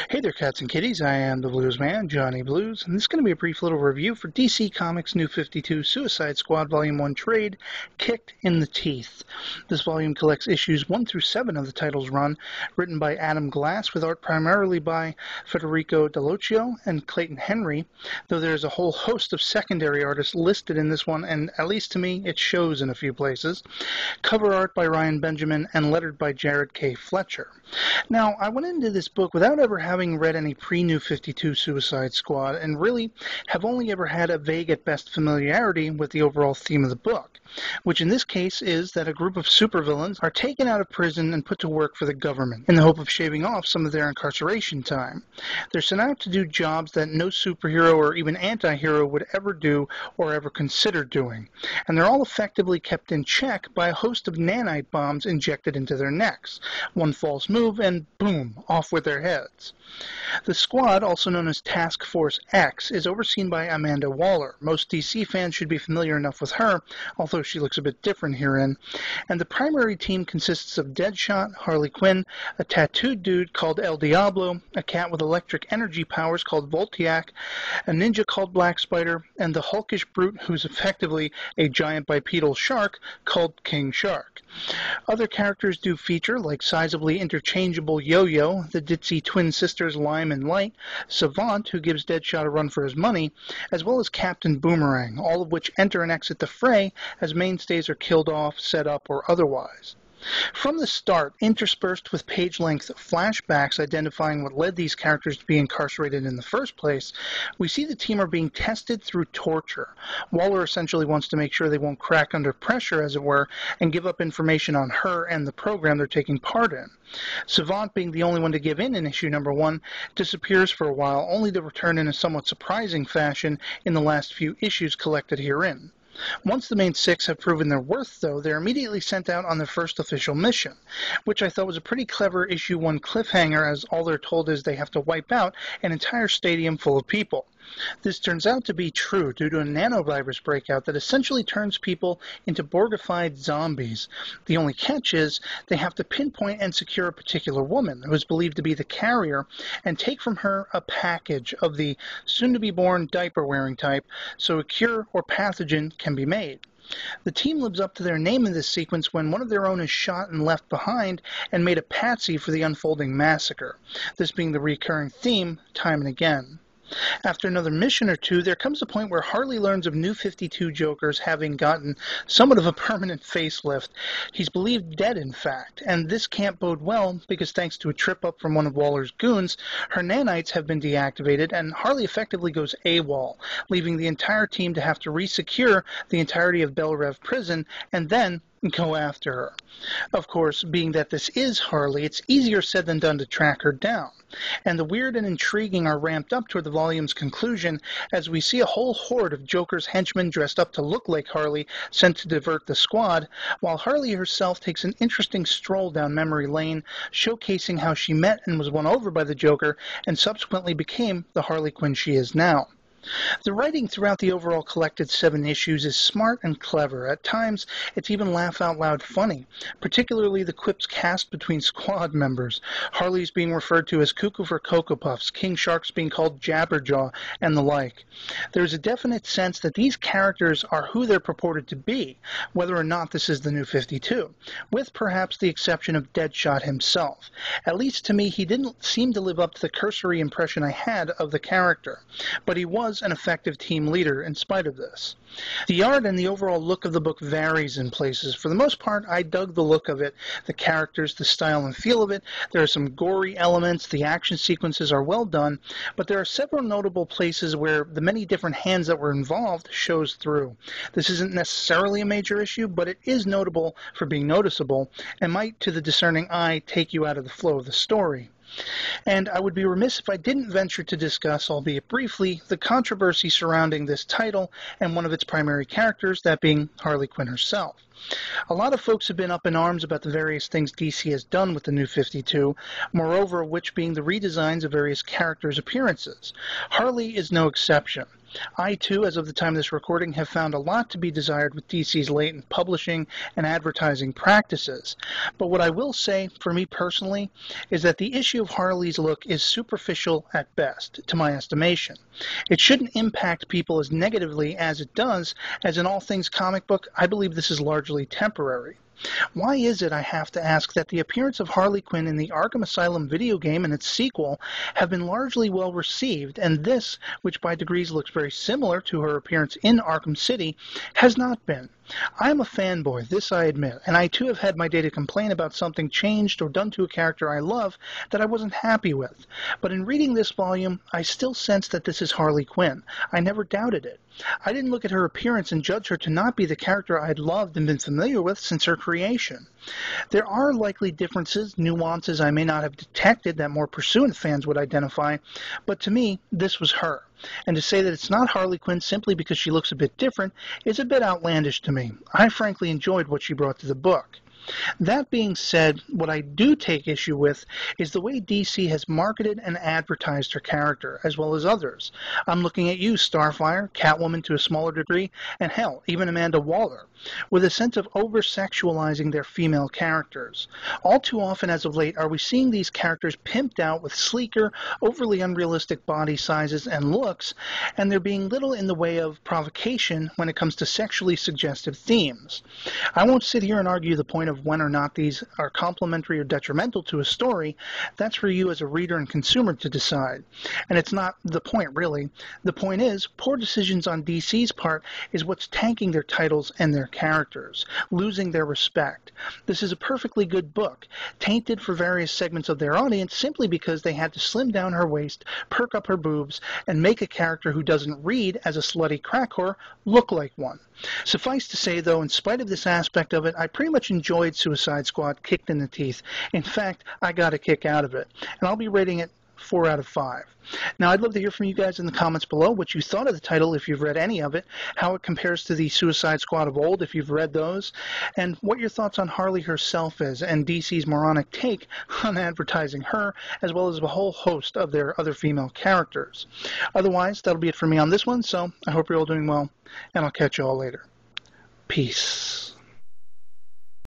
Hey there, cats and kitties. I am the Blues Man, Johnny Blues, and this is going to be a brief little review for DC Comics' New 52 Suicide Squad Volume 1 trade, Kicked in the Teeth. This volume collects issues 1 through 7 of the title's run, written by Adam Glass, with art primarily by Federico Dell'Occhio and Clayton Henry, though there is a whole host of secondary artists listed in this one, and at least to me, it shows in a few places. Cover art by Ryan Benjamin and lettered by Jared K. Fletcher. Now, I went into this book without ever having read any pre-New 52 Suicide Squad, and really have only ever had a vague at best familiarity with the overall theme of the book, which in this case is that a group of supervillains are taken out of prison and put to work for the government, in the hope of shaving off some of their incarceration time. They're sent out to do jobs that no superhero or even anti-hero would ever do or ever consider doing, and they're all effectively kept in check by a host of nanite bombs injected into their necks. One false move and boom, off with their heads. The squad, also known as Task Force X, is overseen by Amanda Waller. Most DC fans should be familiar enough with her, although she looks a bit different herein. And the primary team consists of Deadshot, Harley Quinn, a tattooed dude called El Diablo, a cat with electric energy powers called Voltiac, a ninja called Black Spider, and the hulkish brute who's effectively a giant bipedal shark called King Shark. Other characters do feature, like sizably interchangeable Yo-Yo, the ditzy twin sisters Lime and Light, Savant, who gives Deadshot a run for his money, as well as Captain Boomerang, all of which enter and exit the fray as mainstays are killed off, set up, or otherwise. From the start, interspersed with page-length flashbacks identifying what led these characters to be incarcerated in the first place, we see the team are being tested through torture. Waller essentially wants to make sure they won't crack under pressure, as it were, and give up information on her and the program they're taking part in. Savant, being the only one to give in issue number 1, disappears for a while, only to return in a somewhat surprising fashion in the last few issues collected herein. Once the main 6 have proven their worth, though, they're immediately sent out on their first official mission, which I thought was a pretty clever issue 1 cliffhanger, as all they're told is they have to wipe out an entire stadium full of people. This turns out to be true due to a nanovirus breakout that essentially turns people into Borgified zombies. The only catch is they have to pinpoint and secure a particular woman, who is believed to be the carrier, and take from her a package of the soon-to-be-born diaper-wearing type so a cure or pathogen can be made. The team lives up to their name in this sequence when one of their own is shot and left behind and made a patsy for the unfolding massacre, this being the recurring theme time and again. After another mission or two, there comes a point where Harley learns of New 52 Joker's having gotten somewhat of a permanent facelift. He's believed dead, in fact, and this can't bode well because thanks to a trip-up from one of Waller's goons, her nanites have been deactivated and Harley effectively goes AWOL, leaving the entire team to have to resecure the entirety of Belle Reve prison and then go after her. Of course, being that this is Harley, it's easier said than done to track her down. And the weird and intriguing are ramped up toward the volume's conclusion as we see a whole horde of Joker's henchmen dressed up to look like Harley sent to divert the squad, while Harley herself takes an interesting stroll down memory lane, showcasing how she met and was won over by the Joker and subsequently became the Harley Quinn she is now. The writing throughout the overall collected 7 issues is smart and clever. At times, it's even laugh-out-loud funny, particularly the quips cast between squad members. Harley's being referred to as Cuckoo for Cocoa Puffs, King Shark's being called Jabberjaw, and the like. There's a definite sense that these characters are who they're purported to be, whether or not this is the New 52, with perhaps the exception of Deadshot himself. At least to me, he didn't seem to live up to the cursory impression I had of the character, but he was an effective team leader in spite of this. The art and the overall look of the book varies in places. For the most part, I dug the look of it, the characters, the style and feel of it. There are some gory elements, the action sequences are well done, but there are several notable places where the many different hands that were involved shows through. This isn't necessarily a major issue, but it is notable for being noticeable, and might, to the discerning eye, take you out of the flow of the story. And I would be remiss if I didn't venture to discuss, albeit briefly, the controversy surrounding this title and one of its primary characters, that being Harley Quinn herself. A lot of folks have been up in arms about the various things DC has done with the New 52, moreover which being the redesigns of various characters' appearances. Harley is no exception. I, too, as of the time of this recording, have found a lot to be desired with DC's latent publishing and advertising practices. But what I will say, for me personally, is that the issue of Harley's look is superficial at best, to my estimation. It shouldn't impact people as negatively as it does, as in all things comic book, I believe this is largely temporary. Why is it, I have to ask, that the appearance of Harley Quinn in the Arkham Asylum video game and its sequel have been largely well received, and this, which by degrees looks very similar to her appearance in Arkham City, has not been? I am a fanboy, this I admit, and I too have had my day to complain about something changed or done to a character I love that I wasn't happy with. But in reading this volume, I still sense that this is Harley Quinn. I never doubted it. I didn't look at her appearance and judge her to not be the character I had loved and been familiar with since her creation. There are likely differences, nuances I may not have detected that more pursuant fans would identify, but to me, this was her. And to say that it's not Harley Quinn simply because she looks a bit different is a bit outlandish to me. I frankly enjoyed what she brought to the book. That being said, what I do take issue with is the way DC has marketed and advertised her character, as well as others. I'm looking at you, Starfire, Catwoman to a smaller degree, and hell, even Amanda Waller, with a sense of over-sexualizing their female characters. All too often as of late are we seeing these characters pimped out with sleeker, overly unrealistic body sizes and looks, and there being little in the way of provocation when it comes to sexually suggestive themes. I won't sit here and argue the point of when or not these are complementary or detrimental to a story. That's for you as a reader and consumer to decide. And it's not the point, really. The point is, poor decisions on DC's part is what's tanking their titles and their characters, losing their respect. This is a perfectly good book, tainted for various segments of their audience simply because they had to slim down her waist, perk up her boobs, and make a character who doesn't read as a slutty crack whore look like one. Suffice to say, though, in spite of this aspect of it, I pretty much enjoyed Suicide Squad kicked in the teeth. In fact, I got a kick out of it, and I'll be rating it 4 out of 5. Now, I'd love to hear from you guys in the comments below what you thought of the title if you've read any of it, how it compares to the Suicide Squad of old if you've read those, and what your thoughts on Harley herself is and DC's moronic take on advertising her, as well as a whole host of their other female characters. Otherwise, that'll be it for me on this one, so I hope you're all doing well, and I'll catch you all later. Peace.